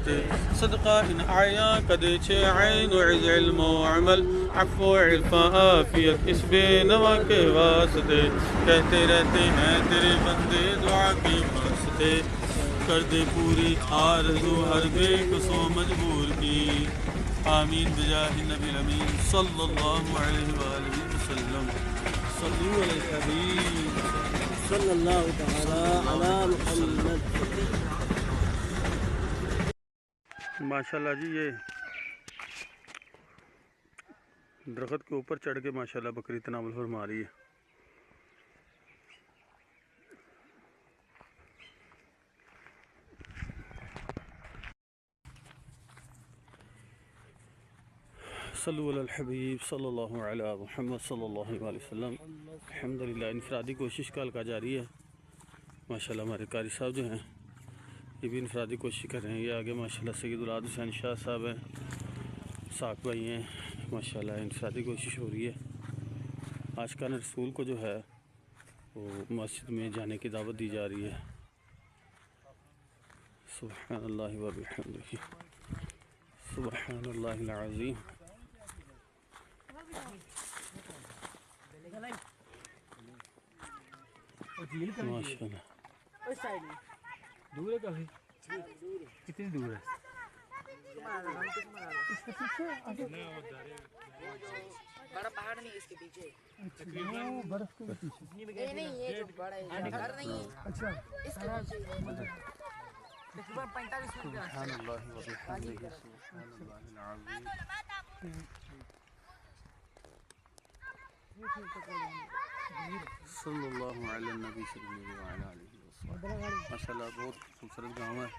वास्ते सदका इन आया कदे छे ऐन इज़ इल्म व अमल अफ़्व इरफ़ा आफ़ियत इस बेनवा के वास्ते कहते रहते हैं तेरे बंदे दुआ के वास्ते कर दे पूरी आरज़ू हर बेकसो मजबूर की आमीन बिजाहि नबी अमीन सल्लल्लाहु अलैहि वसल्लम सल्लु अलल हबीब सल्लल्लाहु तआला अला मुहम्मद। माशाल्लाह जी, ये दरख्त के ऊपर चढ़ के माशाल्लाह बकरी तनावल फरमा रही है। सल्लु अलल हबीब सल्लल्लाहु अलैहि मुहम्मद सल्लल्लाहु अलैहि वसल्लम। अल्हम्दुलिल्लाह इनफरादी कोशिश का हल्का जारी है। माशाल्लाह हमारे कारी साहब जो हैं ये भी इनफरादी कोशिश कर रहे हैं। ये आगे माशाल्लाह सैयद औलाद हुसैन शाह साहब हैं, साक भाई हैं। माशाल्लाह इनफरादी कोशिश हो रही है। आशिकान रसूल को जो है वो मस्जिद में जाने की दावत दी जा रही है। सुब्हानल्लाह व बिहम्दिही सुब्हानल्लाहिल अज़ीम। माशाल्लाह दूर है काफी, कितनी दूर है? इसके पीछे बड़ा पहाड़ नहीं इसके पीछे, बर्फ के पीछे नहीं ये जो बड़ा घर नहीं है, अच्छा इसके पीछे तकरीबन 45 मिनट का रास्ता है। सुब्हानल्लाह व बिहम्दिही सुब्हानल्लाहिल अज़ीम। सल्लल्लाहु अलैहि नबी सल्लल्लाहु अलैहि वसल्लम। माशाल्लाह बहुत खूबसूरत गाँव है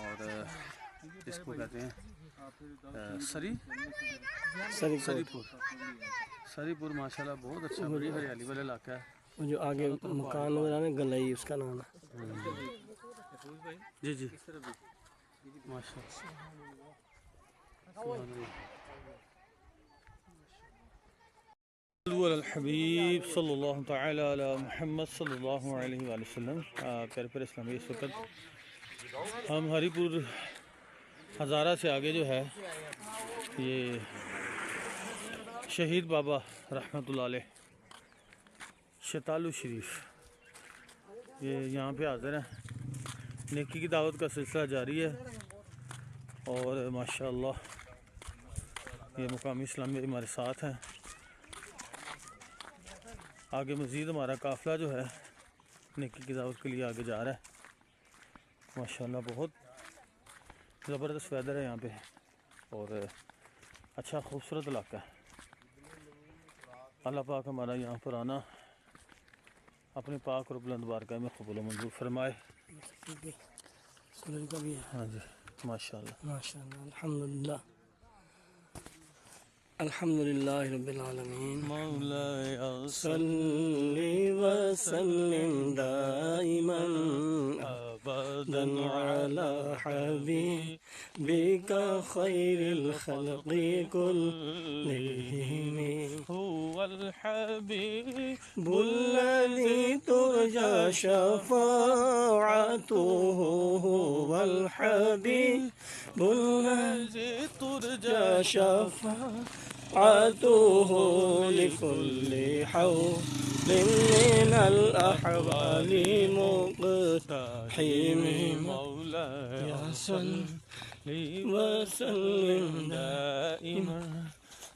और इसको कहते हैं सरीपुर। माशाल्लाह बहुत अच्छा, बड़ी हरियाली वाला इलाका है। जो आगे मकान नजर आ रहा है गलई, उसका नाम है। जी जी माशाल्लाह। हबीब सल्लल्लाहु तआला अला मुहम्मद सल्लल्लाहु अलैहि वसल्लम। प्यारे प्यारे इस्लामी, इस वक्त हम हरीपुर हज़ारा से आगे जो है ये शहीद बाबा रहमतुल्लाह अलैह शतालू शरीफ, ये यहाँ पे हाज़िर हैं। नेकी की दावत का सिलसिला जारी है और माशाअल्लाह ये मुकामी इस्लामी हमारे साथ हैं। आगे मज़ीद हमारा काफ़िला जो है नेकी की दावत के लिए आगे जा रहा है। माशाअल्लाह बहुत ज़बरदस्त वेदर है यहाँ पे और अच्छा खूबसूरत इलाका है। अल्लाह पाक हमारा यहाँ पर आना अपने पाक और बुलंद बारगाह में कबूल मंजूर फरमाए। सूरज का भी है। हाँ जी माशाअल्लाह माशाअल्लाह। अल्हम्दुलिल्लाह अल्हम्दुलिल्लाह रब्बिल आलमीन। मौला सल्ली व सल्लिम दाइमन अबदन अला हबीबिका खैरिल खल्क़ि कुल्लिहिम हुवल बुल्लज़ी तुरजा शफ़ाअतुहु हुवल हबीबुल्लज़ी तुरजा शफ़ाअतुहु लिकुल्लि हौलिन मिनल अहवालि मुक़तहिम मौलाया सल्ली व सल्लिम दाइमन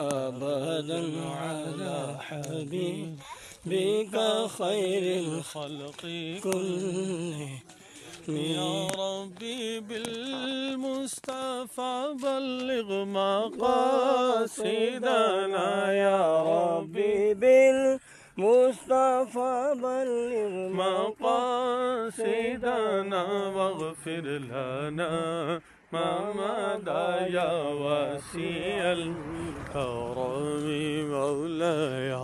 अबदन अला हबीबिका खैरिल खल्क़ि कुल्लिहिम। या रब्बी बिल मुस्तफ़ा बल्लिग़ मक़ासिदना या रब्बी बिल मुस्तफ़ा बल्लिग़ मक़ासिदना वग़फ़िर लना मा मदा या वसीअल करम मौलाया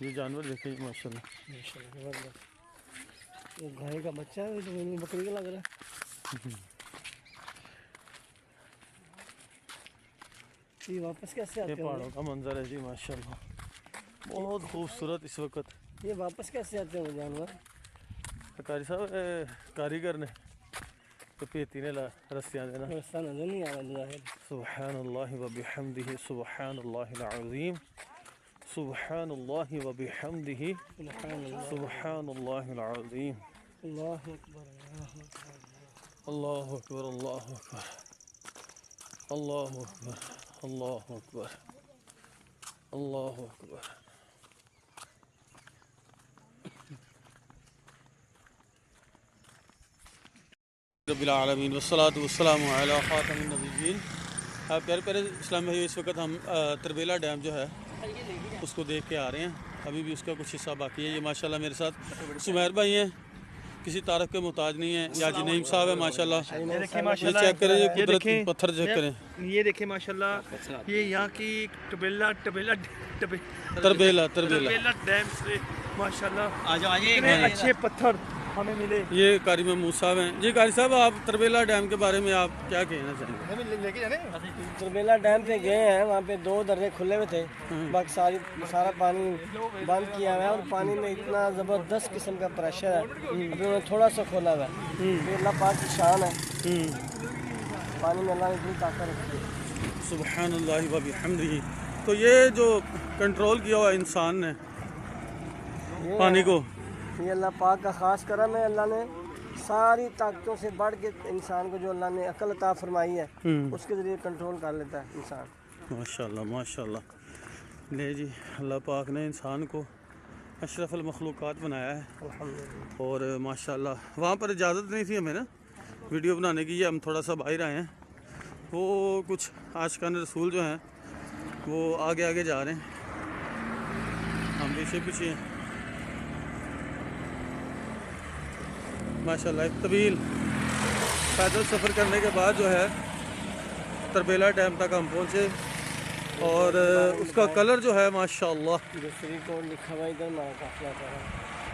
ये जानवर देखिए माशाल्लाह ये गाय का बच्चा है तो बकरी का लग रहा है। ये वापस कैसे आते ये हैं? पहाड़ों का मंजर है जी माशाल्लाह, बहुत खूबसूरत इस वक्त। ये वापस कैसे आते हैं वो जानवर? कारी साहब कारीगर ने तो पेती ने रस्सियाँ देना। रास्ता नजर नहीं आ रहा है। सुब्हानल्लाहि व बिहम्दिही सुब्हानल्लाहिल अज़ीम सुब्हानल्लाहि व बिहम्दिही सुब्हानल्लाहिल अज़ीम। अल्लाहु अकबर अल्लाहु अकबर अल्लाहु अकबर अल्लाहु अकबर अल्लाहु अकबर अल्लाहु अकबर। रब्बिल आलमीन वस्सलातु वस्सलामु अला खातमिन नबिय्यीन। आप प्यारे प्यारे इस्लाम भाई, इस वक्त हम तरबेला डैम जो है उसको देख के आ रहे हैं। अभी भी उसका कुछ हिस्सा बाकी है। ये माशाल्लाह मेरे साथ सुमैर भाई हैं, किसी तारफ के मोहताज नहीं है। या नईम साहब है माशाल्लाह। ये चेक करें, ये कुदरत पत्थर चेक करें। ये देखिए माशाल्लाह, ये यहाँ की तरबेला डैम से माशाल्लाह इतने अच्छे पत्थर हमें मिले। ये कारी महमूद साहब हैं। जी कारी साहब, आप तरबेला डैम के बारे में आप क्या कहना चाहेंगे? तरबेला डैम पे गए हैं, वहाँ पे 2 दर्रे खुले हुए थे, बाकी सारा पानी बंद किया हुआ है और पानी में इतना ज़बरदस्त किस्म का प्रेशर है। अभी उन्होंने थोड़ा सा खोला हुआ है। अल्लाह पाक की शान है, पानी में अल्लाह ने इतनी ताकत रखी है। सुब्हानल्लाहि व बिहम्दिही। तो ये जो कंट्रोल किया हुआ इंसान ने पानी को, ये अल्लाह पाक का ख़ास करम है। अल्लाह ने सारी ताकतों से बढ़ के इंसान को जो अल्लाह ने अकल अता फरमाई है उसके ज़रिए कंट्रोल कर लेता है इंसान। माशाल्लाह माशाल्लाह। ले जी, अल्लाह पाक ने इंसान को अशरफुल मखलूक़ात बनाया है। और माशाल्लाह वहाँ पर इजाज़त नहीं थी हमें ना वीडियो बनाने की, ये हम थोड़ा सा बाहर आए हैं। वो कुछ आशिकान रसूल जो हैं वो आगे आगे जा रहे हैं, हम पीछे पीछे हैं। माशाल्लाह एक तवील पैदल सफ़र करने के बाद जो है तरबेला डैम तक हम पहुँचे और उसका कलर जो है माशाल्लाह। श्री कोट लिखा हुआ इधर हमारा काफिला चल रहा है।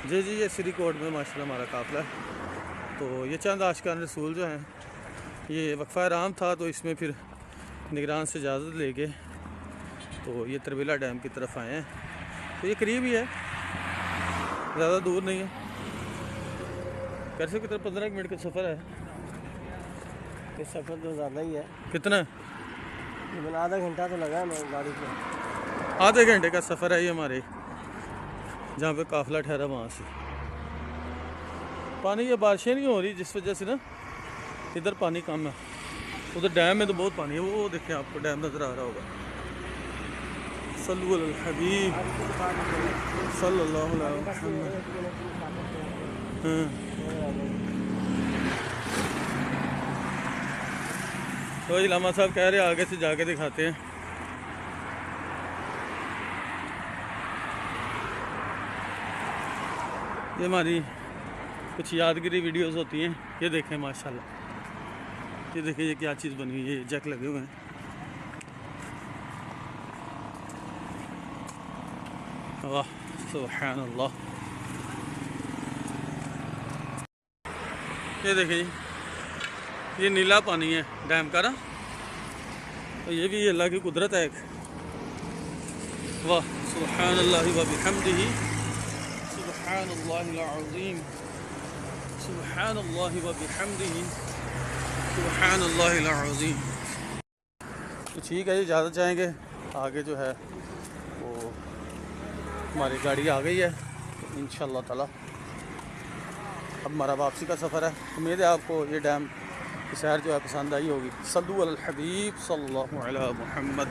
जी जी, ये श्री कोट में माशाल्लाह हमारा काफिला है। तो ये चंद आशिकान रसूल जो हैं, ये वक्फा आराम था तो इसमें फिर निगरान से इजाज़त लेके तो ये तरबेला डैम की तरफ आए हैं। तो ये करीब ही है, ज़्यादा दूर नहीं है। कैसे कितना 15 मिनट का सफ़र है। ये सफ़र तो ज़्यादा ही है। कितना? आधा घंटा तो लगा है गाड़ी को। आधे घंटे का सफ़र है ये हमारे, जहाँ पे काफ़िला ठहरा वहाँ से। पानी ये बारिशें नहीं हो रही जिस वजह से ना इधर पानी कम है। उधर डैम में तो बहुत पानी है। वो देखें, आपको डैम नज़र आ रहा होगा। सल्लल्लाहु अलैहि हबीब सल्लल्लाहु अलैहि वसल्लम। तो इलामा साहब कह रहे आगे से जाके दिखाते हैं। ये हमारी कुछ यादगिरी वीडियोस होती हैं। ये देखें माशाल्लाह, ये देखें ये क्या चीज़ बनी हुई है। ये जैक लगे हुए हैं। वाह सुभान अल्लाह। ये देखिए, ये नीला पानी है डैम का ना, तो ये भी अल्लाह की कुदरत है एक। वाह सुभान अल्लाह व बिहम्दिही सुभान अल्लाहिल अज़ीम सुब्हानल्लाहि व बिहम्दिही सुब्हानल्लाहिल अज़ीम। तो ठीक है जी, इजाज़त चाहेंगे। आगे जो है वो हमारी गाड़ी आ गई है, तो इंशाअल्लाह ताला अब हमारा वापसी का सफ़र है। उम्मीद है आपको ये डैम की सैर जो है पसंद आई होगी। सल्लु अलल हबीब सल्लल्लाहु अलैहि मुहम्मद।